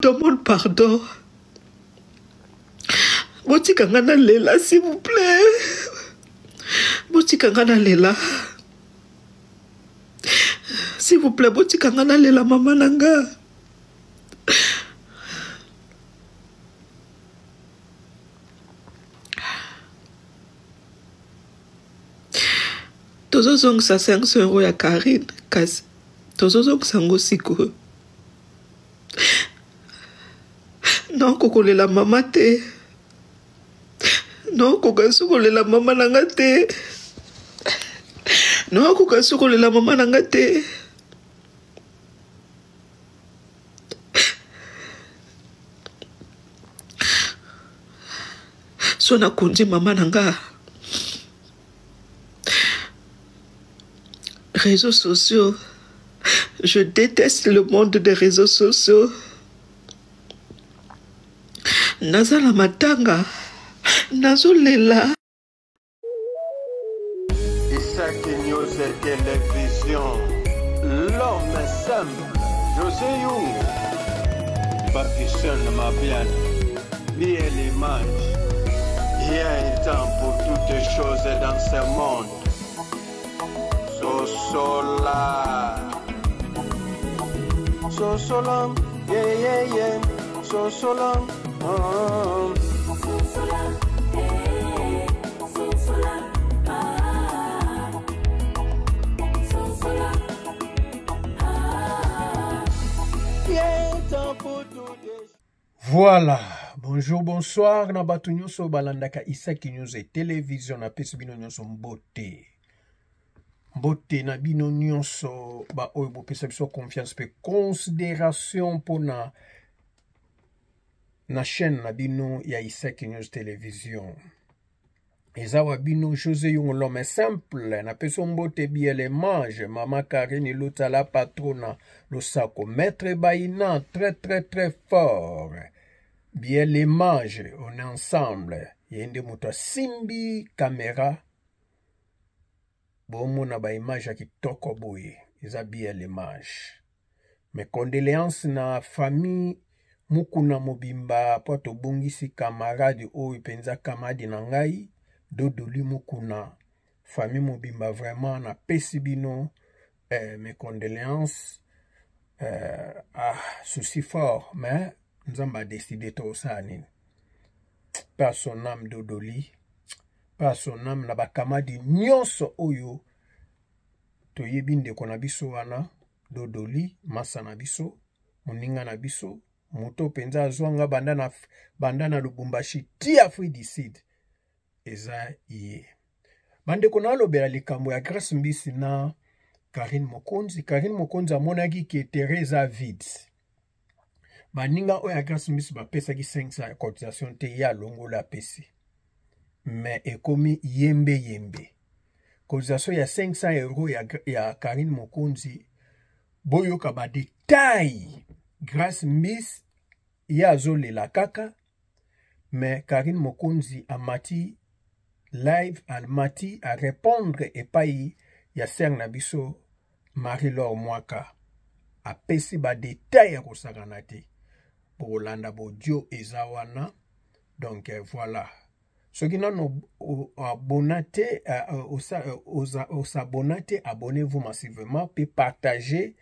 demande pardon. Botika ngana lela, s'il vous plaît. Botika ngana lela. S'il vous plaît, botika ngana lela, maman nanga. Tozo zong sa 500 € ya Karine, kasi tozo zong sango siko. Non kokolela mama te. Non kokolela mama nanga te. Non kokolela mama nanga te. Sona kundi mama nanga. Réseaux sociaux. Je déteste le monde des réseaux sociaux. Nazala matanga. Nazolela. Isaac News Télévision. L'homme simple. José Young. Papison Mabian. Bien l'image. Il y a un temps pour toutes les choses dans ce monde. Sosola. Sosola. Yeah, yeah, yeah. Sosola. Oh. Sosola. Hey. Sosola. Ah. Sosola. Ah. Yeah, temps pour toutes les... Voilà, bonjour, bonsoir, na batu nyonso balandaka Isaac News et Télévision na pesi bino nyonso mbote. Mbote na bino nyonso ba oyo bopesa biso confiance pe considération pona na chaîne na bino ya Isaac News Télévision. Ezawa bino José Young l'homme simple na peso mbote biele mange mama Karine lota la patrona lo sako maître Baina très fort. Bien les mages, on est ensemble. Yende muto simbi caméra. Bon mona ba image ki toko boye. Isa bien les mages. Mes condoléances na famille mukuna mobimba poto bongisi camarade o penza kamadi na ngai dodoli mukuna. Famille mobimba vraiment na pesibino mes condoléances souci fort mais nous avons décidé de ça. Pas son âme d'Odoli, pas son âme na bakamadi nyonso oyo to yebinde kona biso wana d'Odoli, masa na biso, moninga na biso, moto penza azwanga banda na Lubumbashi ti Afrique du Sud. Eza ye. Bande kona lobela likambo ya Grace Mbisi na Karine Mokonzi. Karine Mokonzi amonaki ke Teresa vide. Baninga oya Grace Mbisi bapesa ki 500 ya cotisation te ya longo la pesi. Mais ekomi yembe. Cotisation ya 500 € ya Karine Mokonzi. Boyoka ba détail. Grace Mbisi ya zole la kaka. Mais Karine Mokonzi amati live almati à répondre et payi ya ser na biso Marie-Laure Mwaka. A pesi ba détail ya kosakana te. Pour Landa Bodio et Zawana. Donc voilà. Ceux qui n'ont abonné, abonnez-vous massivement, puis partagez.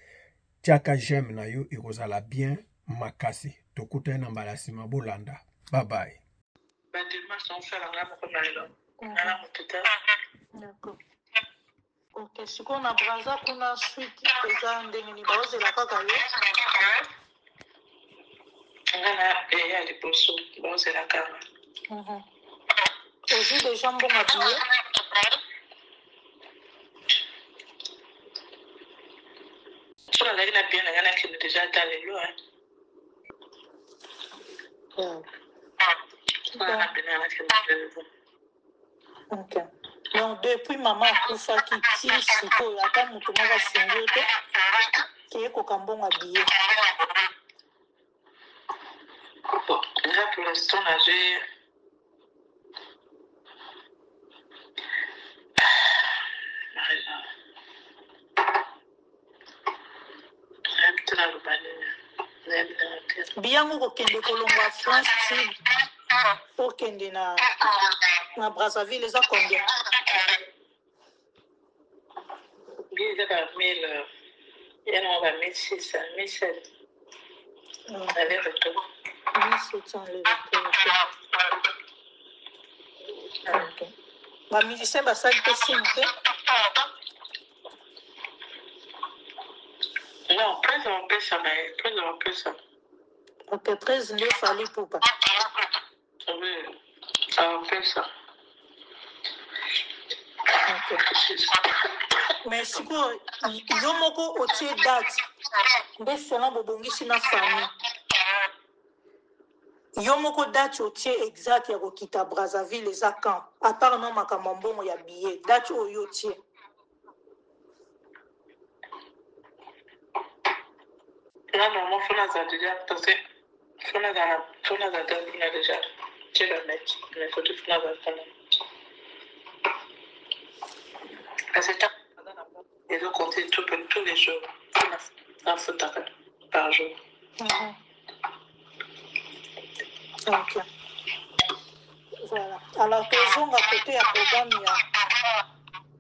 Tiaka j'aime na yo et Rosala bien makasi. Tokuta na mbalasima Bolanda. Bye bye. D'accord. Ok, ce qu'on a braza qu'on a suite déjà ndengeni baoze la kaka yo. Ngana ya liposo baoze la kaka. Aujourd'hui des jambons habillés. Sur la ligne bien ngana qui déjà dans les lois. Ok. Donc depuis maman akufa kiti siko ata mutu moko asengi te keye kokambongo habillé. Bon, déjà pour l'instant, j'ai biyango kokende kolongwa France Sud okende na Brazzaville eza combien? Billet eza ba 1000 yana ba 1600 1700 aller-retour. 1700 aller-retour. Ok. Ba musicien basali mpe signe te? Non, 13 ans pesa mais 13 ans pesa. Ok, 13 nde fali pupa. Oui, ça pesa. Ok. Mais sikoyo yo moko otie date nde selon bobongisi na famille. Yo moko date otie exact ya kokita Brazzaville eza quand? À part non makambo mbongo ya billet, date oyo otie. Non, non, moi, Fona a déjà passé. Fona a déjà. Tu la mets. Mais il faut que Fona a parce que ils doivent compter tous les jours. Un foot par jour. Ok. Voilà. Alors, tozonga côté ya programme ya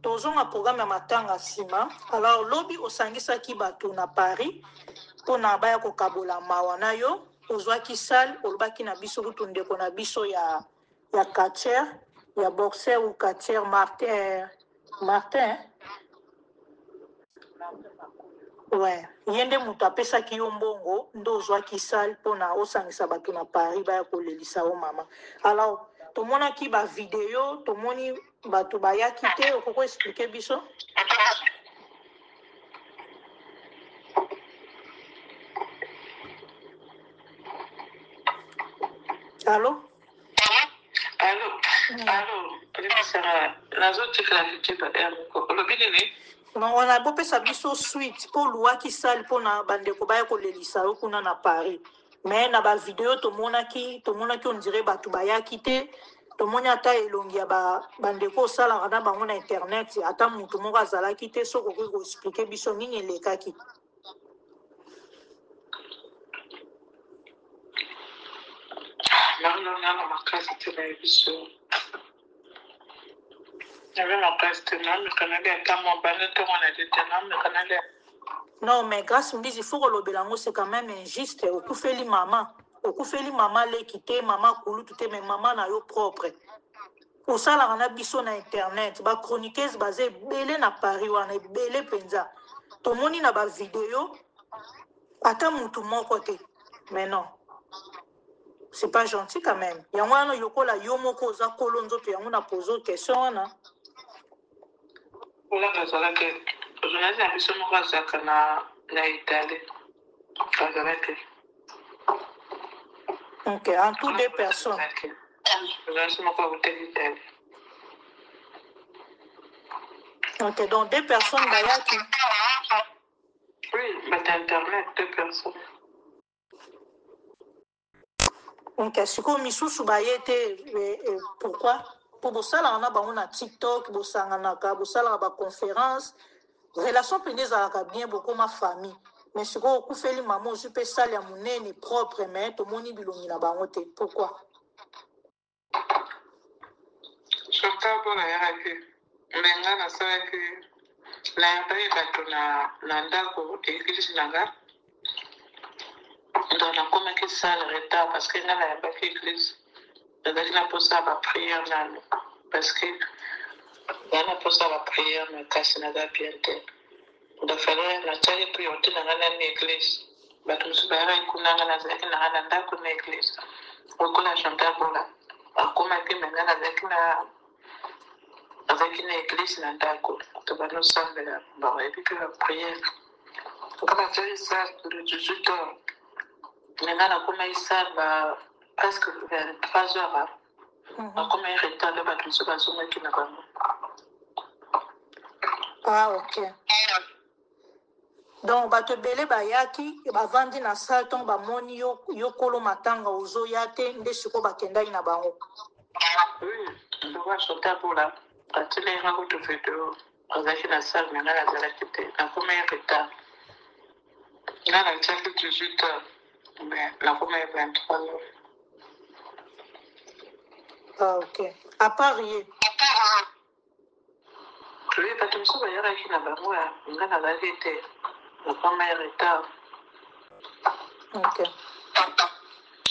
tozonga programme ya matanga sima. Alors, lobi osangisaki bato na Paris pona baya kokabola mawa na yo ozwaki salle olobaki na biso kutu ndeko na biso ya Kacher ya boxer ou Kacher Martin. Ouais, yende mutu apesaki yo mbongo ndo ozwaki salle pona osangisa bato na Paris baya kolelisa o mama. Alors, tomonaki ba video, tomoni bato bayaki te, okoko expliquer biso? Allô? Allô, non, on a bopesa biso suite po luwaki salle pona bandeko baya kolelisa yo kuna na Paris. Mais na ba video tomonaki on dirait bato bayaki te. Tomoni ata elongi ya bandeko osalaka na bango na internet ata mutu moko azalaki te soki okoki koexplike biso nini elekaki. Non, mais grâce me dit il faut que l'ango c'est quand même injuste. Okufeli maman l'équité, maman koulou tout mais maman na yo propre. Pour ça la on a biso na internet, ba chroniqueuse basée belé na Paris wana belé penza. To moni na ba vidéo ata mutu moko te. Mais non. C'est pas gentil quand même. Yango wana yokola yo moko za kolonzo to yango na poser question wana. Ola kazala ke journaliste abiso moko azaka na Italie. Kazala ke. Ok, en tout deux personnes. Journaliste moko azaka Italie. Ok, donc deux personnes bayaki. Oui, mais internet, deux personnes. Ok, siko misusu bayete pourquoi? Pour bosala on a bango na TikTok, bosanganaka, bosala ba conférence. Relation pende zalaka bien beaucoup ma famille. Mais siko okufeli maman ozu pe sala ya munene propre mais to moni bilongi na bango te. Pourquoi? Shota bona yaki. Menga na sawa ki na baye bato na ndako église nanga. Dans la comme que ça le retard parce que là la pas église. Donc la pose à la prière là parce que là la pose à la prière mais casse na da bien te. Donc fallait la telle priorité dans la église. Bato msubara ikunanga na zaki na ndako na église. Okola chanta bola. Akoma ke menga na zaki na avec une église na ndako. To ba no sambela ba et puis la prière. Quand on fait ça le 18 heures. Maintenant, on a ça presque 23 heures. On a un retard de battre qui n'a pas. Ah, ok. Donc, bato belé bayaki, bavandi na salton ba moni yo kolo matanga ozo yate nde siko bakendaki na bango. Oui, on doit chanter pour là. Quand tu les rends tout fait de azaki na salle mais là la zala kité. On a un retard. Là la tchaki 18 heures. Mais la femme est 23 000. Ah, ok. À Paris. Oui, parce que je suis allée à la banque, je suis allée la femme est retard. Ok.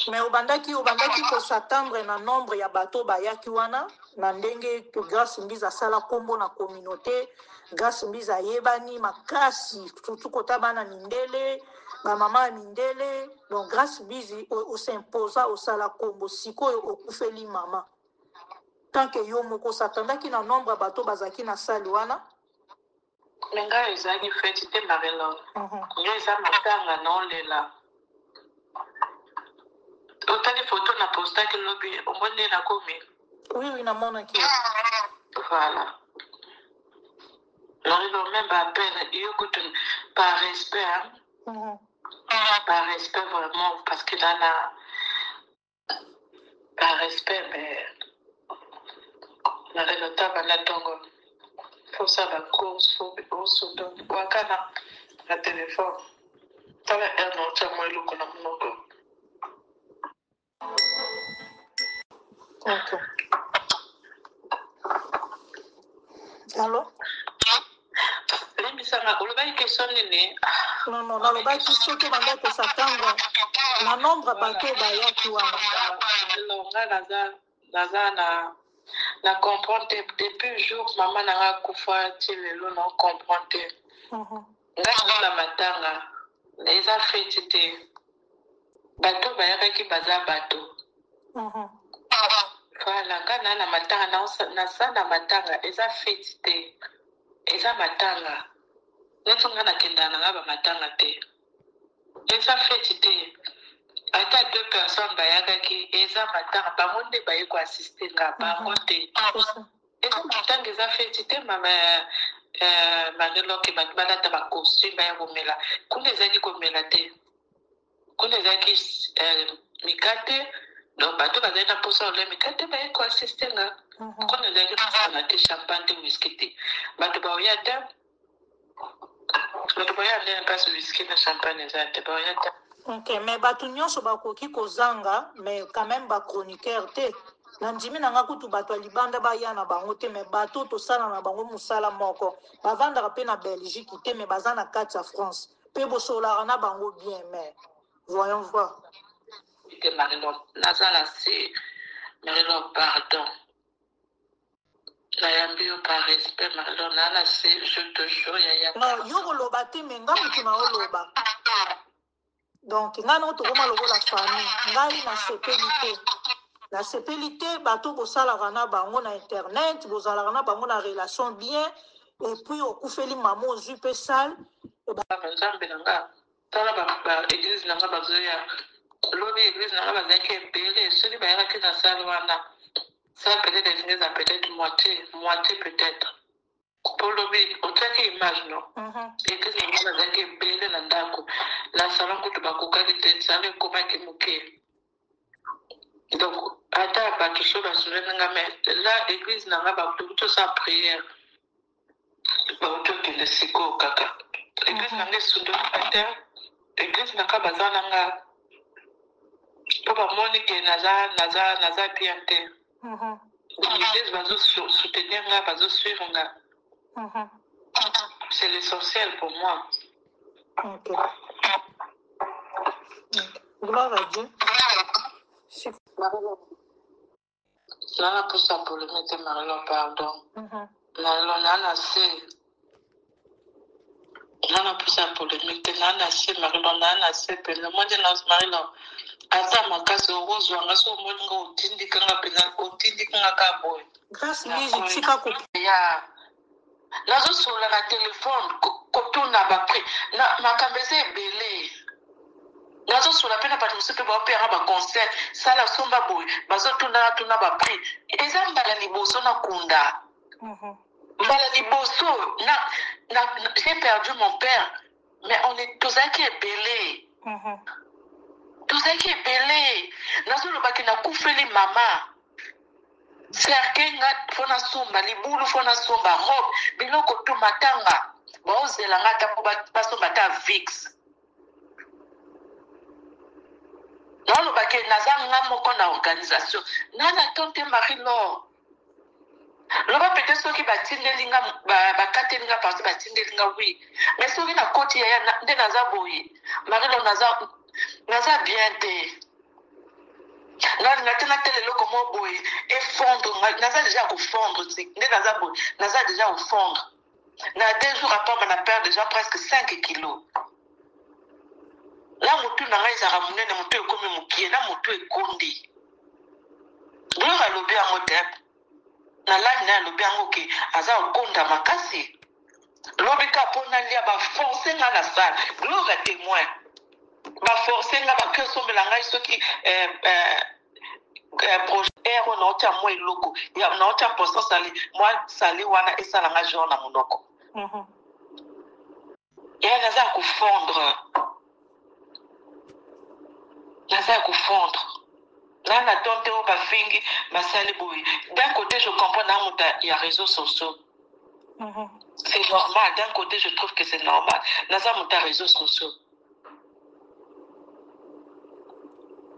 Mais obandaki ko s'attendre na nombre ya bato bayaki wana na ndenge que grâce mbiza sala kombo na communauté grâce mbiza yebani makasi surtout kota bana mindele ba mama mindele donc grâce mbizi o s'imposa au sala kombo sikoyo okufeli mama tant que yo moko s'attendaki na nombre ya bato bazaki na sali wana Mais nga ezali fête te marelo. Nga eza matanga na olela. Autant de photos na posta que lobby, au moins na komi. Oui, na mona ki. Voilà. Alors, même appel, par respect, hein? Par respect vraiment, parce que là, par respect, mais dans le temps, il faut ça, la course, il faut se donner. Wakana, la téléphone. Tu as un autre, moi, il y a un autre. Ok. Allô? Non, non, nalobaki soki banda kosatanga na nombre bato bayaki wana. Na comprendre depuis jour maman nanga kufa ti lelo na comprendre. Nga na matanga eza fete te. Bato bayaki baza bato. Voilà, kana na matanga na sala matanga eza fete te. Eza matanga. Netonga na kenda na ba matanga te. Eza fete te. Ata deux personnes bayakaki eza matanga bango nde baye ko assister nga bango te. Eza matanga eza fete te mama Marie-Laure ke balata ba costume baya komela. Kuna ezaki komela te. Kuna ezaki mikate donc bato bazali na posa ole mikate baye ko assister nga. Kuna ezaki na te champagne te whisky te. Bato baoya te. Bato baoya nde pas whisky na champagne eza te baoya te. Ok, mais bato nyonso bakoki kozanga mais quand même ba chroniqueur te. Na ndimi nanga kutu bato libanda baya na bango te mais bato tosala na bango musala moko. Bavandaka pe na Belgique te mais baza na kati ya France. Pe bosolaka na bango bien mais voyons voir. Marie-Laure, Nazala c'est Marie-Laure, pardon. Nayambi par respect, Marie-Laure, Nala c'est je te jure, yaya. Non, yo koloba te mais nga mutu na oloba. Donc nga no tokoma lokola famille, ngai na sepeli te. La sepelité, bateau bosalaka na bango na internet, bozalaka na bango na relation bien, et puis au koufeli maman aux jupe sale. Nzambe nanga, tala ba église nanga bazoya, lobi église nanga bazaki ebele, soki bayaki na salle wana, ça peut-être moitié peut-être. Pour lobi, otaki image non? Église nanga bazaki ebele na ndako, la salon kutu bakokaki te, salle ekomaki moke. Donc, ata bato so basolenanga mais là église nanga bato sa prière bato kende siko kaka église nanga esundo ata église nanga baza nanga po bamoni ke naza bien te l'église bazo soutenir nga bazo suivre nga c'est l'essentiel pour moi. Ok. Gloire à Dieu. Nana pour ça pour le mettre Marie-Laure, pardon. Nana c'est Nana pour ça pour le mettre Nana c'est Marie-Laure, Nana c'est le monde de Marie-Laure. Ata makasi ozo anga so moni ngo otindika ka boy. Grâce musique tika ko. Ya. Nazo sur la téléphone kotuna ba prix. Na makambeze belé. Nazo sur la peine pas tout ce que va faire un concert ça la somba boy bazo tuna ba prix ezamba la liboso na kunda mbala liboso na j'ai perdu mon père mais on est tous qui est belé tous qui est belé nazo le baki na kufeli mama cercle nga fona somba libulu fona somba robe biloko to matanga ba ozela ngata ko ba somba ta vix. Non, le baquet, n'a moko na organisation. Nana tante Marie-Laure. L'on peut-être ceux qui battent l'inga, bakatelinga parce battindelinga, oui. Mais ceux qui n'a côté, il y a des nazaboui. Marie-Laure naza bien té. N'a télé le comment boy et fondre. Naza déjà au fondre. Des nazaboui. Naza déjà au fondre. N'a 2 jours après, on a perdu déjà presque 5 kilos. Là, mon tour n'a pas été ramené, mon tour est comme mon pied, là, mon tour est condé. Gloire à l'obé à mon tête. Na la na l'obé à mon qui, aza au conda makasi. L'obé capon n'a lié à forcer dans la salle. Gloire à témoin. Ba forcer n'a pas que son mélange, ceux qui, projet, on a autant moi loco. Il y a autant pour ça salé. Moi, salé, wana, et ça, la jaune à mon loco. Il y a un hasard à fondre. Naza kufondre. Là, la tante au bafingi, ma sali boui. D'un côté, je comprends, il y a réseaux sociaux. C'est normal. D'un côté, je trouve que c'est normal. Naza mouta réseaux sociaux.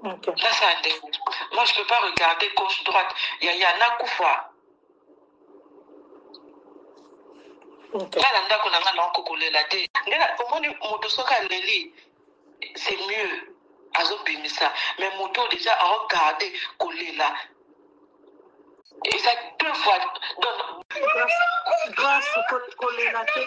Là, ça a des... Moi, je ne peux pas regarder gauche-droite. Il y a Nakoufa. Là, l'anda qu'on a un cocolé la tête. Au moins, c'est mieux. Azobimisa, mais moto déjà a regardé collé là. Et ça 2 fois donne grâce collé la tête.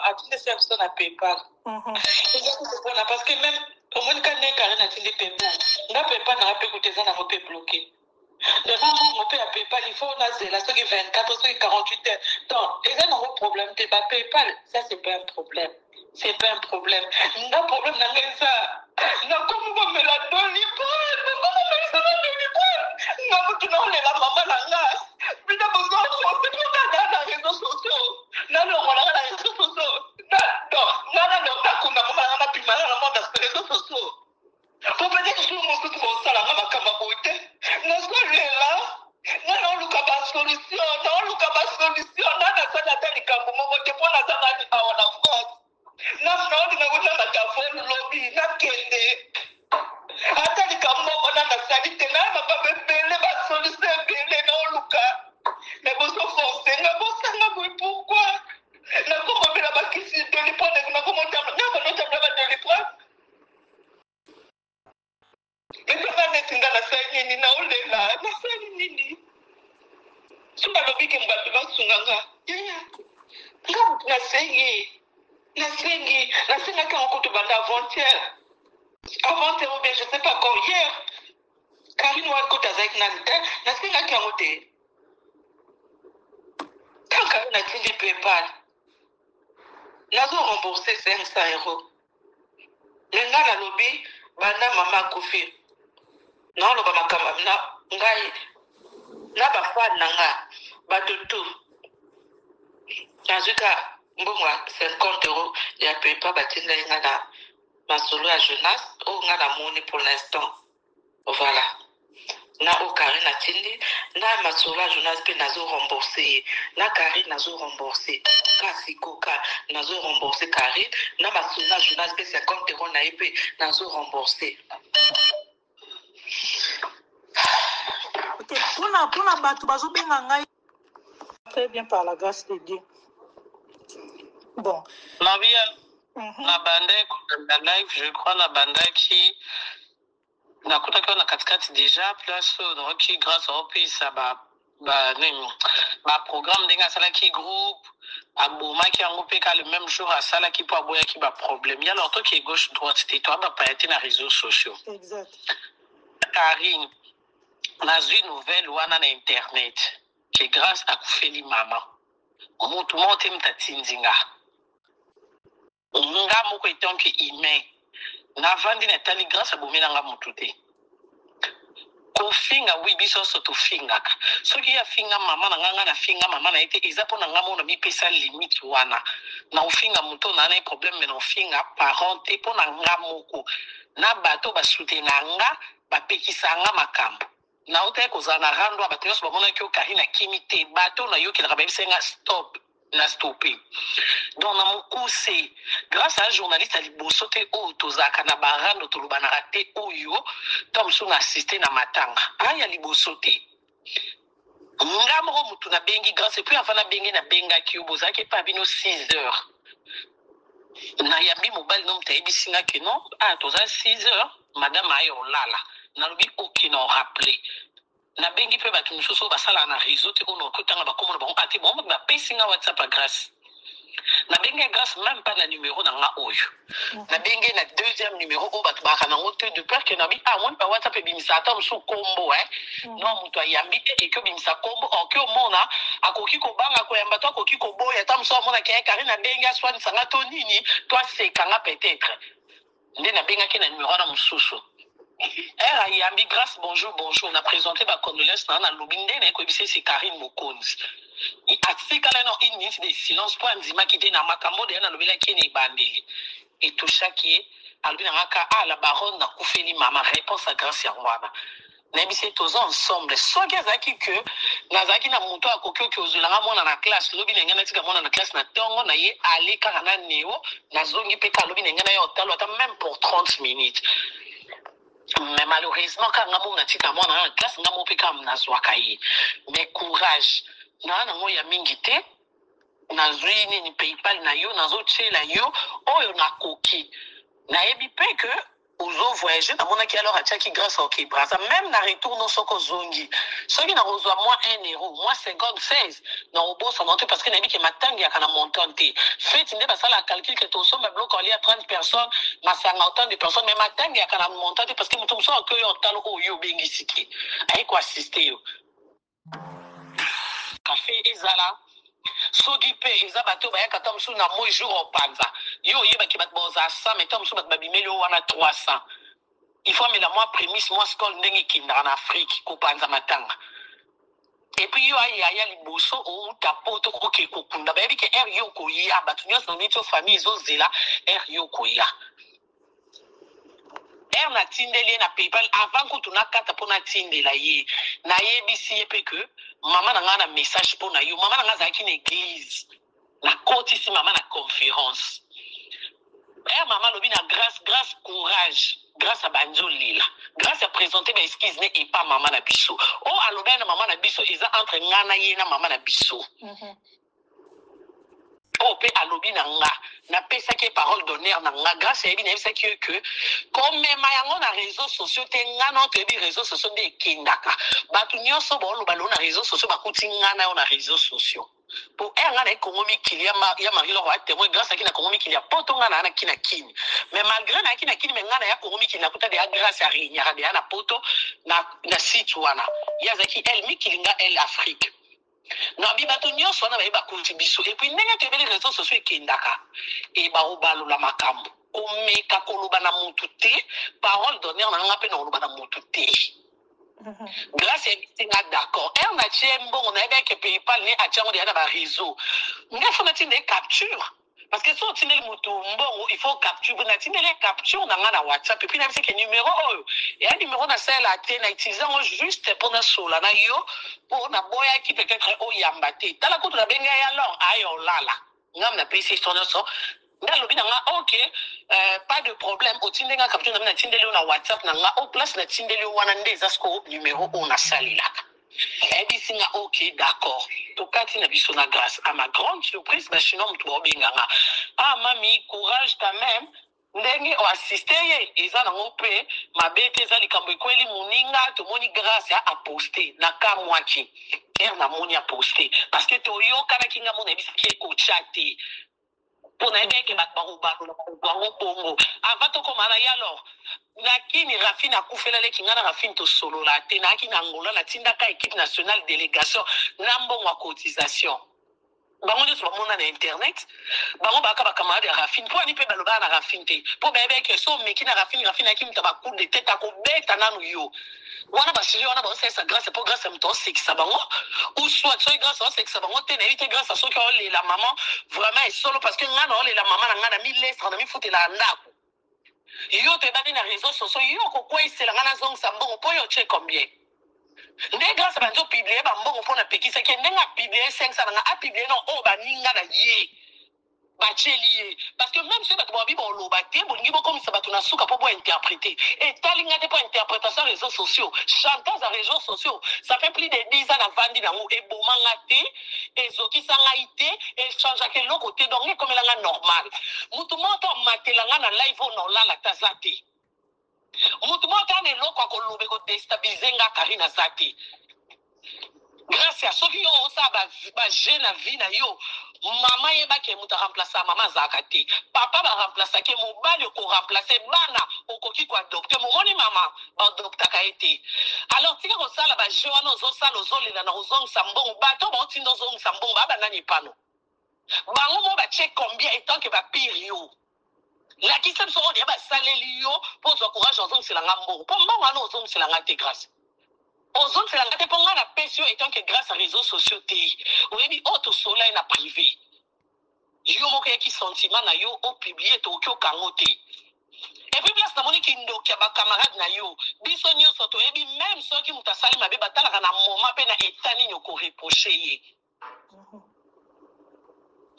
Attendez 500 à PayPal. Parce que même au moins quand on a attendu PayPal, on PayPal n'a pas écouté ça, on a pas bloqué. Le moment où on peut à PayPal, il faut on a zéla, ceux qui 24, ceux qui 48 heures. Donc, il y a un problème. PayPal, ça c'est pas un problème. C'est pas un problème. On a un problème dans ça. On a comment on met la donne. Comment on met ça la donne. On a besoin de la maman là. Mais on a besoin de penser pour dans les réseaux sociaux. Non, on a les réseaux sociaux. Non, on a pu mal dans les réseaux sociaux. Pour dire que je suis mon salaire, ma camabote. Nous sommes là. Non, nous avons solution. Non, nous avons solution. Non, nous avons des camons. Nous avons des camons. Non, nous avons des camons. Lobby, na kende. Ata ni camons. On a des salités. Non, ma papa belle, ma solution belle. Non, Luca. Mais vous êtes forcés. Non, vous savez pourquoi. Non, comment me la bakisi de l'époque. Non, comment on t'a de l'époque. Et ça va être dans la scène, ni na olela, na scène nini. Sur la lobby que m'ba devant sunganga. Nga na sengi quand on compte banda avant-hier ou bien je sais pas quand hier. Karine wa kota avec na senga qui a monté. Quand Karine a tindi PayPal. Nazo remboursé 500 €. Lenga la lobby banda mama Kofi. Non, le bamakama na ngai na bafa nanga batutu nazuka mbonga 50 € ya PayPal batinda inga na masolo ya jeunesse o nga na moni pour l'instant voilà na o Karine atindi na masolo ya jeunesse pe nazo rembourser na Karine nazo rembourser kasi koka nazo rembourser Karine na masolo ya jeunesse pe 50 € na epe nazo rembourser. Pour la battre, très bien par la grâce de Dieu. Bon. Maria, la bande, la live, je crois, la bande qui n'a pas qu'on a 4 déjà, place qui grâce au pays, ça va, programme d'un sala qui groupe, à Bouma qui a groupé le même jour à sala qui peut avoir qui va problème. Il y a l'autre qui est gauche-droite, c'était toi, va pas être dans les réseaux sociaux. Exact. Karine. On a vu une nouvelle ou na internet qui est grâce à Koufeli Maman. Tout le monde aime ta tinzinga. Nga moko eton ki ime. Na vandi na tali grâce à Boumela nga mutute. kofinga wi biso so to finga soki ya finga mama na nganga na finga mama na ete eza pona ngamo na mipesa limite wana na ofinga muto na na problème na ofinga parent te pona ngamoko na bato ba soutenir nga ba pekisa nga makambo na ote ko za na rando bato nyonso bamona ki okari na kimite bato na yo ki na babisenga stop na stoppé. Donc na mokuse grâce à un journaliste à liboso te o tozaka na barando tolobana raté oyo tom so na assister na matanga aya liboso te ngamro mutu na bengi grâce puis avant na bengi na benga ki obozaki pa bino 6 heures na yambi mobile nom tayebi singa ke non toza 6 heures madame ayo lala na lobi ok na rappeler na bengi pe batu mususu basala na réseau te ono kotanga bakomona bango ate bon ba pesinga WhatsApp à grâce na bengi grâce même pas na numéro na nga oyo na bengi na deuxième numéro o batu baka na ngote de peur que na bi moi pa WhatsApp e bimisa ata musu kombo non mutu ayambi e ke bimisa kombo o ke omona akoki ko banga ko yamba to akoki ko boya ata musu omona ke kari na bengi aswani sanga to nini toi c'est kanga peut-être nde na benga ke na numéro na mususu yambi grâce bonjour on a présenté ma condoléance na lobinde na ko bise c'est Karine Mokonzi atikala no une minute de silence pour anzima kite na makambo de na lobela kene bandeli et tout chaque albina ngaka la baronne na kufeli mama réponse à grâce ya mwana na bise tous ensemble so gazaki que nazaki na muto akoki ki ozulanga mwana na classe lobina ngana tika mwana na classe na tongo na ye ale kaka na neo na zongi pe ka lobina ngana yo talo ata même pour 30 minutes. Mais malheureusement quand ngamo na tika mwana na classe ngamo pe kam na zwaka ye mais courage na ngo ya mingi te na zwini ni PayPal na yo na zo tshela yo oyo na koki na yebi pe que ozo voyager na mona ki alors atiaki grâce au Kibraza même na retour no soko zongi soki na rozwa moi 1 euro moi 56 na obosa monte parce que na yebi ke matangi ya kana montante fait nde basala calcul que to so me bloc en à 30 personnes masanga autant de personnes mais matangi ya kana montante parce que mutum so ko yo talo oyo bengisiki ay ko assister yo café ezala soki pe eza bato bayaka ta mosusu na moi jour opanza yo oyebaki bato boza 100 mais ta mosusu bato babimeli oyo wana 300 il faut amela mwa prémisse mwa skole ndenge ekendaka na afrique kopanza matanga et puis yo ayaya liboso outa poto oke kokunda bayebi ke r yo koya bato nyonso neti o famille ezozela r yo koya na tindeli na PayPal avant que tu na kata pona tindela ye na yebisi ye pe que maman na nga na message pona yo maman na nga zaki na église na koti si maman na conférence maman lobi na grâce courage grâce à banjo lila grâce à présenter ba excuse ne et pas maman na biso alobi na maman na biso eza entre nga na ye na maman na biso pe alobi na nga na pesa ke parole d'honneur na nga grâce à ebina ebisa que comme mayango na réseaux sociaux te nga no te bi réseaux sociaux de kindaka batu nyonso bo lo balona réseaux sociaux bakuti nga na na réseaux sociaux pour nga na ekomomi kilia ya marilo wa témoin grâce à kina ekomomi kilia poto nga na kina kini mais malgré na kina kini nga na ya ekomomi kina kuta de grâce à rinyara de na poto na site wana ya zaki elle mi kilinga elle Afrique na bibato nyonso na ba contribution et puis ndenge te beli réseaux sociaux ekendaka e ba obalola makambo omeka koloba na mutu te parole d'honneur na nga pe na koloba na mutu te grâce à nga d'accord na tiembo na ebe ke PayPal ni atiango de na ba réseau nga fona tinde capture parce que so tinde mutu mbongo il faut capture na tinde les capture na nga na WhatsApp et puis na que numéro et un numéro na sala te na utilisant juste pour na sola na yo pour na boya qui peut-être yambate tala ko to na benga ya alors ayo lala ngam na PC stono so na lobi na nga OK pas de problème o tinde nga capture na tinde le na WhatsApp na nga au place na tinde le wana ndeza sko numéro on a salilaka et dit singa OK d'accord to kati na biso na grâce à ma grande surprise ba chino mtu obenganga mami courage quand même ndenge o assister ye eza na ngope mabete eza likambo ekweli muninga to moni grâce a poster na kamwaki na moni a poster parce que to yoka na kinga mona bisiki ko chatter pour na ebe ke batbango bango pongo avant to komana ya alors nakini Rafine akufela le kinga na Rafine to solo la te na kina Angola na tindaka équipe nationale délégation na mbongo cotisation bango nyonso bamona na internet bango baka bacamarade ya Rafine po ani pe baloba na Rafine te po bebe ke so meki na Rafine aki muta bacoup de tête akobeta nanu yo wana basili wana baosalisa grâce mpo grâce moto osekisa bango ou soit soki grâce osekisa bango te nayebi te grâce soki olela mama vraiment esolo parce que nga na olela mama na nga na milestre na mifutela ya ndako yo toyebani na réseau sociaux yo kokweyisela nga nazongisa mbongo mpo yo tie combien nde grâce banzi opiblie bambongo mpo napekisaki ndenge apiblie 500 na nga apiblie na oyo baninga na ye bacheli parce que même si bato babi boloba te bolingi bokomisa bato na suka mpo bointerpréter etalinga te mpo interprétation ya réseaux sociaux chantage ya réseaux sociaux ça fait plus de 10 ans navandi nango ebomanga te ezokisanga te echangeaka eloko te donc ekomelanga normal mutu moto amatelanga na live oyo naolala te aza te mutu moto ana eloko akoloba ekodestabilize nga kari naza te grâce à soki yo osala baje na vie na yo mama yebaki moto aremplace mama azalaka te papa baremplaceake mobali okoremplace bana okoki koadopte momoni mama baadoptaka ye te alors tika kosala baje wana ozosala ozolela na ozongisa mbongo bato baotinda ozongisa mbongo babanani epano bango mo batie combien etant ke bapire yo lakisa biso oyo ya basaleli yo mpo ozwa courage ozongiselanga mbongo mpo mbongo wana ozongiselanga te grâce ozongiselanga te mpo nga na pesi yo etant ke grâce à réseaux sociaux te oyebi oyo tosola ye na privé yo moko yaki sentiment na yo opiblie tokoki okango te epuis place namoni kindoki ya bacamarade na yo biso nyonso toyebi même soki moto asali mabe batalaka na moma mpe na eta nini okoreproche ye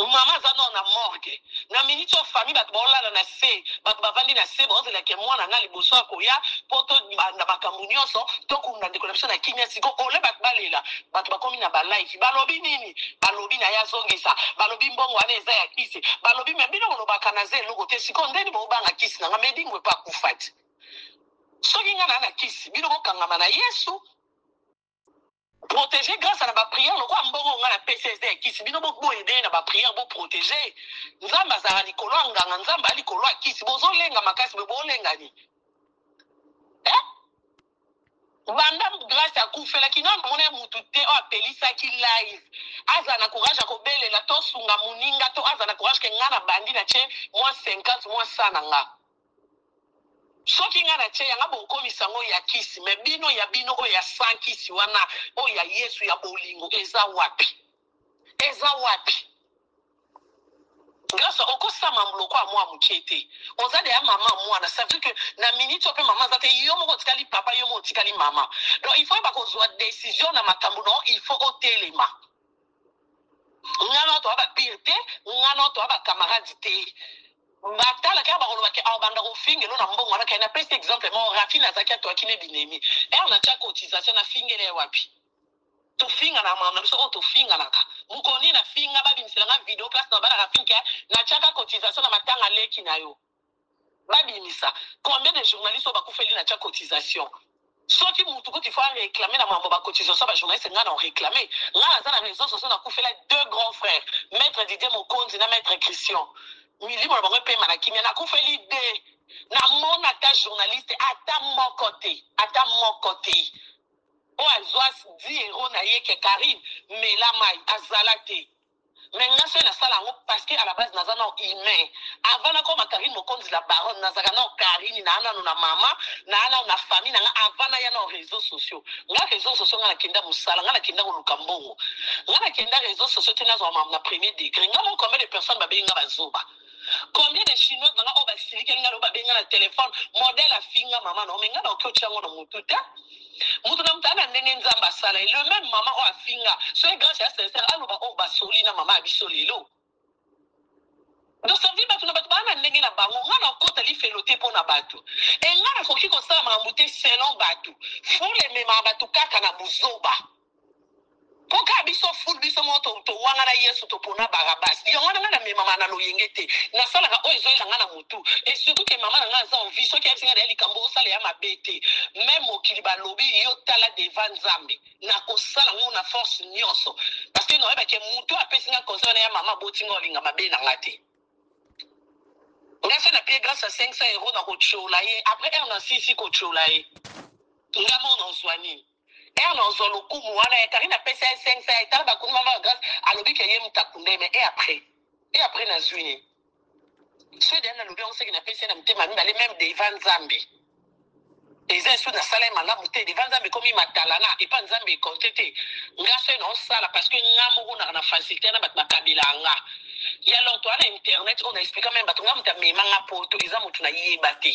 mama aza nao na morgue na miniti oyo famille bato baolala na se bato bavandi na se baozelaka mwana nga liboso akoya mpo tobanda makambo nyonso tokunda ndeko na biso na kimia siko ole bato balela bato bakomi na balife balobi nini balobi na ye azongisa balobi mbongo wana eza ya kisi balobi me bino bolobaka na ze eloko te siko ndeni boobanga kisi nanga medingwe mpe akufa ti soki nga na na kisi bino bokangama na yesu protéger grâce à la prière le roi mbongo nga na PCSD kisi bino bo aider na ba prière bo protéger nzamba za likolo nganga nzamba likolo akisi bozo lenga makasi bo lenga ni banda grâce à kufela kino mona mutu te o apelisa ki live azana courage akobelela to sunga muninga to azana courage ke nga na bandi na che moins 50 moins 100 nanga soki nga na tie yanga bokomisa ngo ya kisi me bino ya bino oyo ya san kisi wana oyo ya yesu ya bolingo eza wapi grâce okosama mloko ya mwa mokie te oza de ya mama mwana ça veut dire que na minute ope mama aza te yo moko otikali papa yo moko otikali mama donc il faut bakozwa décision na makambo no il faut otelema ngana to abapire te ngana to abacamarade te batala kaya bakolobaki awa banda kofingelo na mbongo wana kai na pesi exemple mo rafi nazaki atoaki ne binemi na tia cotisation na fingele wapi tofinga na mama biso oyo tofinganaka mokoni na finga babimiselanga video place na bana rafinka na tiaka cotisation na matanga leki na yo babimisa combien de journalistes oyo bakufeli na tia cotisation soki mutu kuti faut réclamer na mambo ba cotisation ba journaliste nga na réclamer nga naza na réseaux sociaux na kufela deux grands frères maître Didier Mokonzi na maître Christian milimo na bango pe manakimia na kufeli de na mona ta journaliste ata moko te o azwa 10 € na ye ke Karine mela mai azala te mais nga so na sala ngo parce que à la base naza na humain avant na koma Karine Mokonzi la baronne nazaka na Karine na ana na mama na ana na famille na avant na ya na réseaux sociaux nga réseaux sociaux nga na kenda musala nga na kenda ko lukambongo nga na kenda réseaux sociaux te nazo na premier degré nga mo combien de personnes babenga bazoba combien de chinois nga o basilika nga lo babenga na téléphone modèle afinga mama no menga na okyotiango na mututa mutu na mutana ndenge nzamba sala le même maman o afinga so grâce à sincère aloba o basoli na mama abisolelo donc ça veut dire que batu bana ndenge na bango nga na kota li felote pona batu e nga na koki ko sala mamute selon batu fule mema batu kaka na buzoba poka biso ful biso moto to wanga na yesu to pona barabas yango nga na mema na loyengete na sala ka ozo nga na mutu et surtout que maman nga za envie so ki asinga dali kambo sala ya mabete même okili ba lobi yo tala devant Nzambe na ko sala ngo na force nyonso parce que no ba ke mutu apesinga conseil na ya mama botinga olinga mabe na ngate nga na pie grâce à 500 € na ko chola ye après na sisi ko chola ye nga mo na zwani na zolo kumu wana ya Karine pesa 500 etala bakuni mama grâce alobi ke ye mutakunde mais et après na zwini so de na lobi on sait que na pesa na mtema mibale même devant Nzambe eza esu na sala malamu te devant nzambe komi matalana epa nzambe ekonte te nga so na osala parce que nga moko na facilité na bato bakabila nga ya alors to ana internet on a expliqué même bato nga muta memanga poto eza mutu na yeba te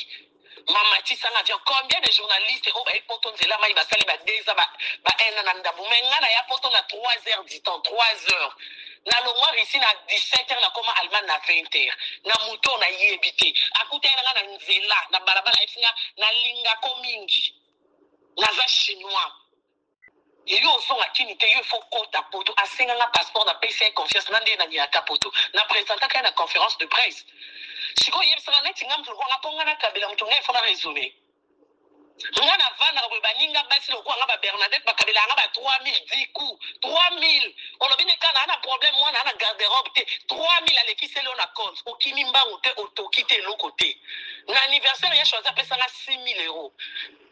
mama tisanga vient combien de journalistes au ba poto nzela mai basali ba 2 ans ba ena na ndabu menga na ya poto na 3 heures du temps 3 heures na longwa ici na 17 heures na koma Allemagne na 20 heures na muto na yebite akuta nga na nzela na barabara ifinga na linga ko mingi na za chinois yo zonga kini te yo faut kota poto asenga nga passeport na PCI confiance na ndé na nyata poto na présenter ka na conférence de presse siko yebsanga neti nga mtu nga ponga na kabila mtu nga ifona raisonner nga na vana ko baninga basi lokwa nga ba Bernadette bakabila nga ba 3000 diku 3000 olobine kana na problème mwana na garde-robe te 3000 alekisele on a compte okimi mbangu te otokite lokote na anniversaire ya choisi pesa nga 6000 euros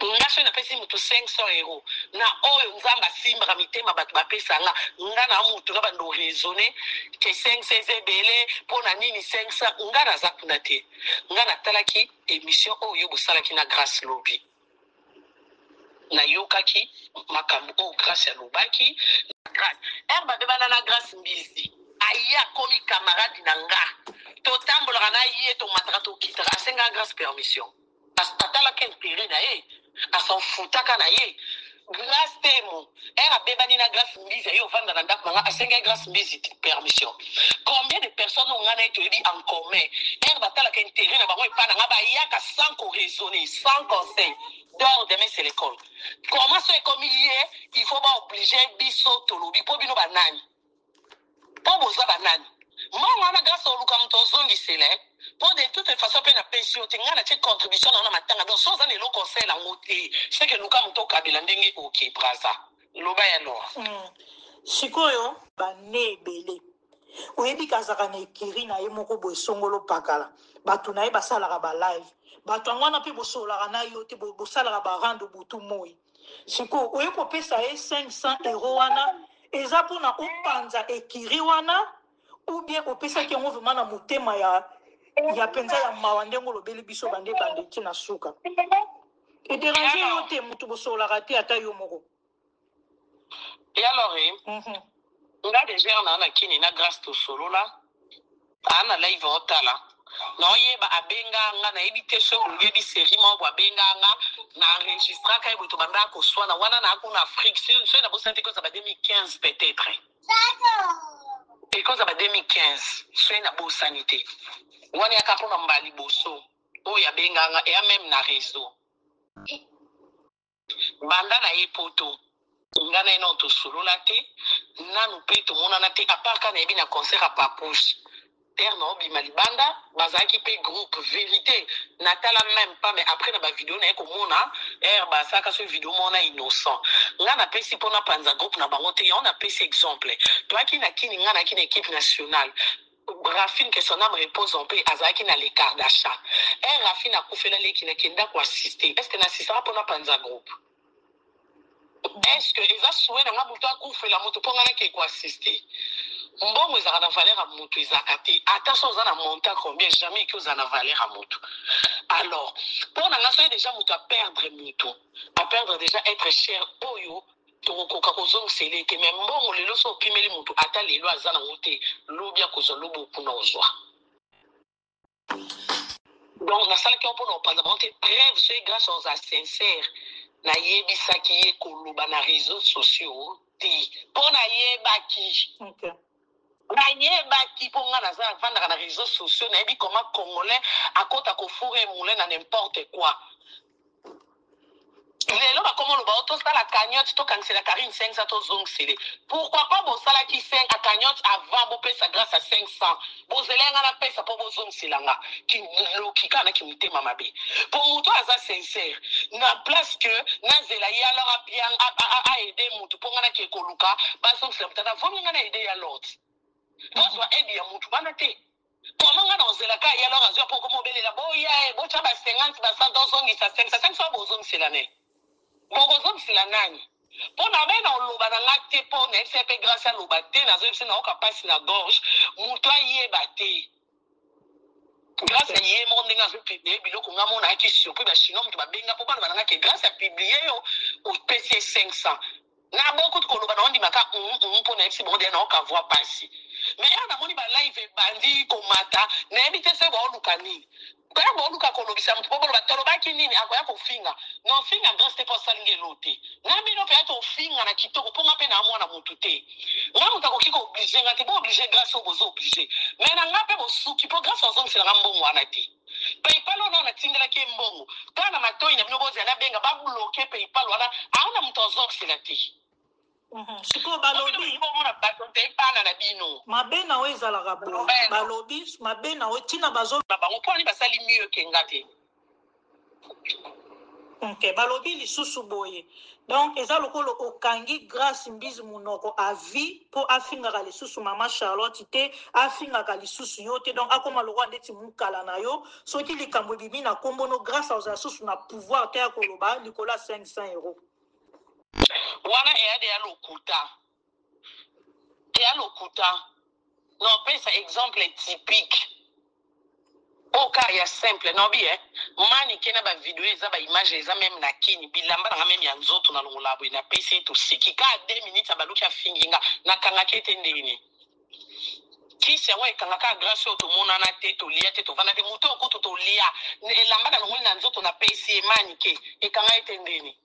nga so na pesi mutu 500 euros na oyo nzamba simba mitema bato bapesa nga na mutu nga bando raisonner ke 500 ebele pona nini 500 nga na zakuna te nga na talaki émission oyo bosalaki na Grâce Lobby na yokaki makambo o Grâce ya lobaki Grâce erba bebana na Grâce Mbizi aya komi camarade na nga to tambola na ye to mataka to kitara asenga Grâce permission atala ken pere na ye asan futaka na ye Grâce temo era bebani na Grâce Mbizi yo vanda na ndako nga asenga Grâce Mbizi permission combien de personnes on a été dit en commun erba tala ken pere na bango ipana nga ba yaka sans raisonner sans conseil. Donc demain c'est l'école. Comment c'est comme hier, il faut pas obliger biso tolobi po bino banani. Po boza banani. Moi on a grâce au lukam to zongi sele. Pour de toute façon pe na pension tinga na cette contribution na matanga donc sans aller le conseil la ngote. C'est que lukam to kabila ndenge OK braza. Loba ya no. Sikoyo bane bele. Oyebi kazaka na ekiri na ye moko boye songolo pakala. Batu na ye basalaka ba live. Bato ngwana pe bosolaka na yo te bosalaka ba rando butu moi. Siko oye ko pesa ye 500 euros wana eza pona opanza ekiri wana ou bien opesa ki ngo vraiment na motema ya penza ya mawa ndengo lobeli biso bande ti na suka. E déranger yo te mutu bosolaka te ata yo moko. Et alors nga déjà na kini na Grâce to solo la ana live otala no yeba abenga nga na ebite so ngebi série mo bo abenga nga na enregistra ka ebuto banda ko swana wana na ko na Afrique so na bo santé ko ça va 2015 peut-être et ko ça va 2015 so na bo sanité wana ya kapona mbali boso o ya benga nga et même na réseau banda na ipoto ngana ino to solo la te nanu pe to mona na te apaka na ebi na concert a Papouche terre na obi malibanda bazaki pe groupe vérité natala même pas mais après na ba vidéo na ko mona ba saka so vidéo mona innocent ngana pe si pona panza groupe na bango te on a pe ce exemple to aki na kini ngana kini équipe nationale Rafine que son âme repose en paix azaki na l'écart d'achat Rafine a koufela leki na kenda ko assister est-ce que na assistera pona panza groupe. Est-ce que les assouvés dans la moto à couper la moto pour gagner qui assister? Bon, ils ont la valeur à moto, ils ont attaqué. Attention, ils ont monté combien jamais qu'ils ont la valeur à moto. Alors, pour nous, déjà moto à perdre moto, à perdre déjà être cher. Oh yo, tu recoca kozong c'est les que même bon les lois sont primés les motos. Attends les lois à monter, l'obia kozong l'obo pour nous voir. Donc, la salle qui on peut nous prendre monter. Bref, c'est grâce aux sincères. Na yebisaki ye koloba na réseaux sociaux te pona yebaki na yebaki ponga na za vanda na réseaux sociaux na yebi comment congolais akota ko fourrer moulin na n'importe quoi lelo ba comment loba auto sala cagnotte to cancela Karine 500 to zong sele pourquoi pas bo sala ki 5 à cagnotte avant bo pesa grâce à 500 bo zelenga na pesa po bo zong selanga ki lokika na ki mutema mabe pour muto aza sincère na place que na zela ya alors bien a aider mutu ponga na ki koluka ba zong sela mutata vominga na aider ya lot bo aider ya mutu bana te comment nga na zela ka ya alors azwa poko mobelela bo ya bo chaba 50 ba 100 zongi sa 500 bo zong sela ne Bogozom c'est la nani. Pour n'avoir dans l'eau, dans l'acte pour n'être grâce à l'eau, na zo na oka passe na gorge, moutoa yé baté. grâce à yé mon ndenge azo publier biloko nga mona ki surpris ba chinois mutu babenga po bana bananga ke grâce à publier yo au PC 500 na beaucoup de koloba na ondimaka po na esi bonde na ka voir passer mais on a moni ba live bandi komata na ebite se ba oluka nini kwa ba oluka kolobisa mutu po ba tolobaki nini akoya kofinga no finga grâce te po salinge lote na bino pe ato finga na kitoko po ngape na mwana mutu te nga mutu akoki ko obligé nga te bo obligé grâce au bozo obligé mais na ngape bo suki po grâce au zongi na mbongo wana te PayPal ona na tingela ke mbongo kana matoi na bino bozi na benga ba bloquer PayPal wana aona mutu ozoksi na te siko balobi mabe na we ezalaka boye balobi mabe na we ntina bazo bango mpo ani basali mieux ke nga te ok balobi lisusu boye donc eza lokolo okangi grâce mbizi munoko avi mpo afingaka lisusu mama Charlotte te afingaka lisusu yo te donc akoma lokwa ndeti mukala na yo soki likambo ebimi na kombono grâce ozala susu na pouvoir te ya koloba likolo ya 500 €. wana eyade ya lokuta non pesa exemple typique oka ya simple no bi mani kena ba video eza ba image eza même na kini bilamba na même ya nzoto na longola boy na pesa to siki ka 2 minutes abaluki afinginga na kanga kete ndeni kisi yango ekanga ka grâce au tomona na te to lia te to vana te muto okuto to lia elamba na longola na nzoto na pesa mani ke ekanga ete ndeni.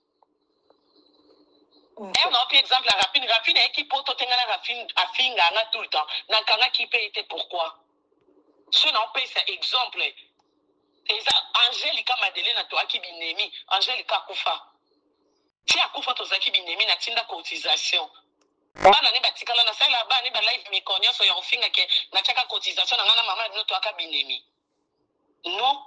On a pris exemple la Rafine équipe pour tout Rafine a fini tout le temps. N'a qu'un qui peut être pourquoi. Si on paye ça exemple, Angélica Madeleine a toi qui binemi, Angélica Koufa. Si a Koufa to zaki binemi na tinda cotisation. Bana ne batikala na sala ba ne ba live mi konyo so yo finga ke na chaka cotisation na ngana mama no to aka binemi. Non.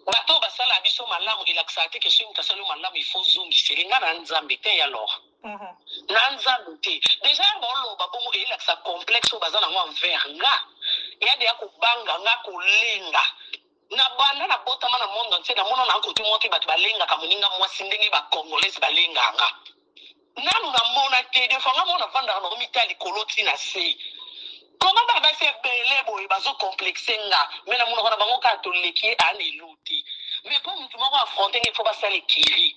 Bato basala biso malamu ilaksate ke soki tasali malamu il faut zongisa nga na nzambe te alors na nzambe te déjà boloba bongo ilaksa complexe bazana ngo envers nga ya de akobanga nga kolenga na bana na botama na monde entier na mona na kotu monte bato balenga ka moninga mwasi ndenge ba congolais balenga nga nanu na mona te de fois nga mona vanda na mitali koloti na se. Comment va faire belé boy bazo complexer nga mais na mona bango ka to leki ani luti mais pour mutu moko affronter il faut pas ça les kiri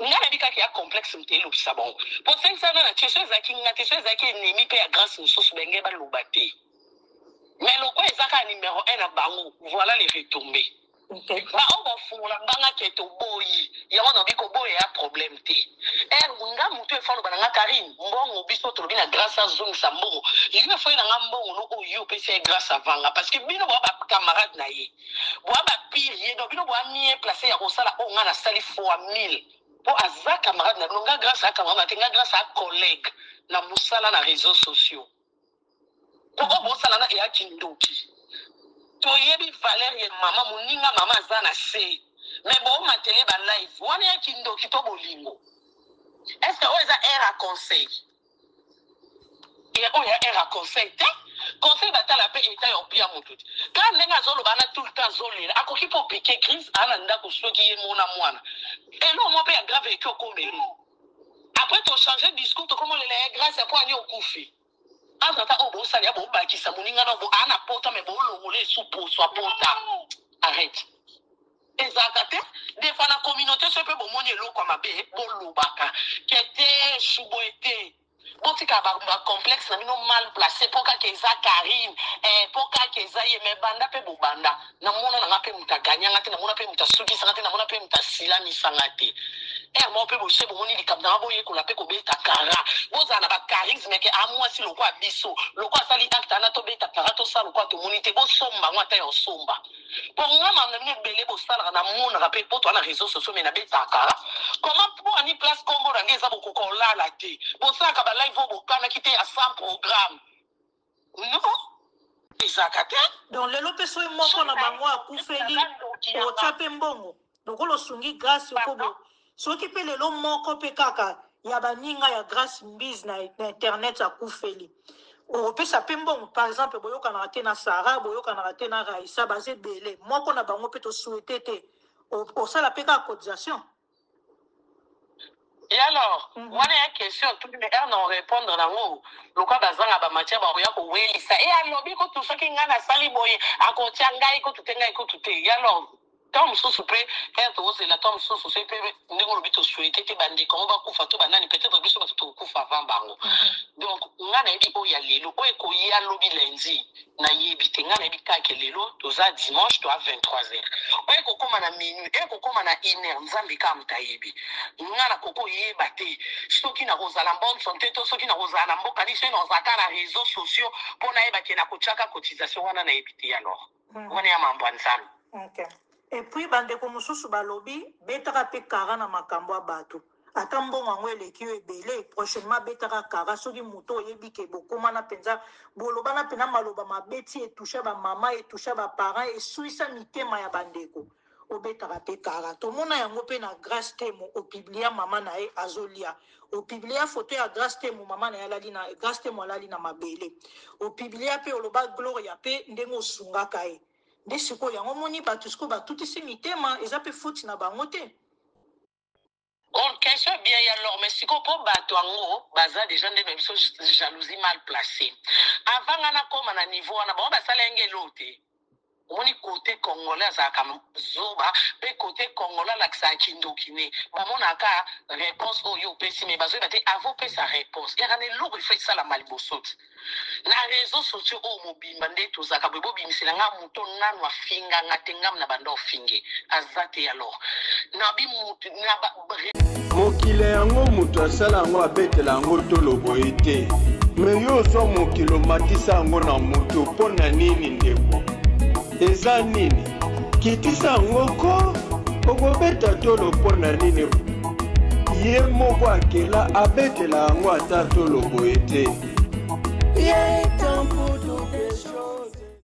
nga na bika ki ya complexe mtelo bisa bon pour 500 na cheso zaki nga cheso zaki ennemi pe ya grâce source benge ba lobate mais loko ezaka numéro 1 na bango voilà les retombées. Ba on fula banga keto boyi ya wana biko boyi ya problème te nga mutu e falo bananga Karim mbongo biso to bina grâce à zong sambongo yue fo na ngambongo no o yo pese grâce à vanga parce que bino ba camarade na ye bo ba pire ye no bino bo ami placé ya osala o nga na sali fois 1000 po aza camarade na nga grâce à camarade nga grâce à collègue na musala na réseaux sociaux po bo sala na ya kindoki to yebi Valérie mama muninga mama zana se mais bon matele ba live wana ya kindoki to bolingo est-ce que oza era conseil et oya era conseil te conseil batala pe eta yo pia mututi quand nenga zolo bana tout le temps zolira akoki po piquer crise ana ndako soki ye mona mwana et non mo pe ya grave que komeli après to changer discours to comme le grâce pour ani okufi Anta obo sali abo bakisa muninga no bo ana pota me bo longole supo so pota arrête ezakate des fois la communauté se peut bo moni eloko mabe bo lobaka kete suboete botika ba complexe na mino mal placé poka keza Karim poka keza ye me banda pe bo banda na mona na pe mutaganya ngati na mona pe mutasuki sangati na mona pe mutasila misangati mo pe bo se bo moni likabna bo ye ko la pe ko beta kara boza na ba charisme ke amwa si lokwa biso lokwa sali acte na to beta kara to sa lokwa to monite bo somba ngata yo somba pour moi na mine belé bo sala na mona rappel poto na réseaux sociaux mais na beta kara comment pour ani place Congo na ngeza bo ko la la te bo sa ka ba live bo kana kité à 100 programme non ezakate donc lelo peso moko na bango akufeli o tape mbongo donc lo sungi grâce ko bo soki pe lelo moko pe kaka ya baninga ya grâce mbiz na internet akufeli opesa pe mbongo par exemple boyokana te na Sarah boyokana te na Raissa baze belé moko na bango pe to souhaiter te osala pe ka cotisation Et alors, moi, il y a une question, tout le monde non répondre dans l'eau. Le cas bazanga ba matière ba oya ko welisa. Et alors, biko tout ça qui ngana sali boy, a ko tianga iko tutenga iko tute. Et alors, Tom Soso pe, quand tu oses la Tom Soso pe, n'engolo bito souhaité te bandi comment ba kufa to banani peut-être biso ba to kufa avant bango. Donc, ngana ebi o ya lelo, o eko ya lobi lundi. Na yebite ngana ebi ka ke lelo, toza dimanche to à 23h. O eko koma na minuit, eko koma na 1h, nzambe ka mutayebi. Ngana koko yeba te. Soki na kozala bonne santé to soki na kozala mboka ni se na zaka na réseaux sociaux pona yeba ke na kochaka cotisation wana na yebite alors. Wana ya mambo nzambe. OK. Et puis bandeko mosusu balobi betaka pe kara na makambo ya bato. Ata mbongo yango eleki yo ebele prochainement betaka kara soki moto oyebi ke bokomana mpenza bolobana mpena maloba mabeti etusha bamama etusha baparent esuisa mitema ya bandeko obetaka pe kara tomona yango mpe na Grâce Temo opiblia mama na ye azolia opiblia foto ya Grâce Temo mama na ye alali na Grâce Temo alali na mabele opiblia mpe oloba Gloria mpe ndenge osungaka ye nde sikoyo yango moni bato sikoyo batutisi mitema eza mpe foti na bango te. On question bien alors mais si ko bato ango baza déjà des même chose jalousie mal placée avant ngana koma na niveau wana ba basala engelote moni côté congolais za kam zoba pe côté congolais la sa kindokine ba mona ka réponse oyo pesi mais bazo bate avant pe sa réponse ya kana lo il fait ça la malbosot na réseaux sociaux o mobimba nde to zaka bo bimisela nga muto nanu afinga ngatenga na bando finge azate alors na bi mutu na mokile yango mutu asala yango abetela yango tolobo ete me yo so mokili omatisa yango na mutu mpo na nini ndeko eza nini kitisa yango ko okobeta tolo mpo na nini ye moko akela abetela yango ata tolobo ete ye tampo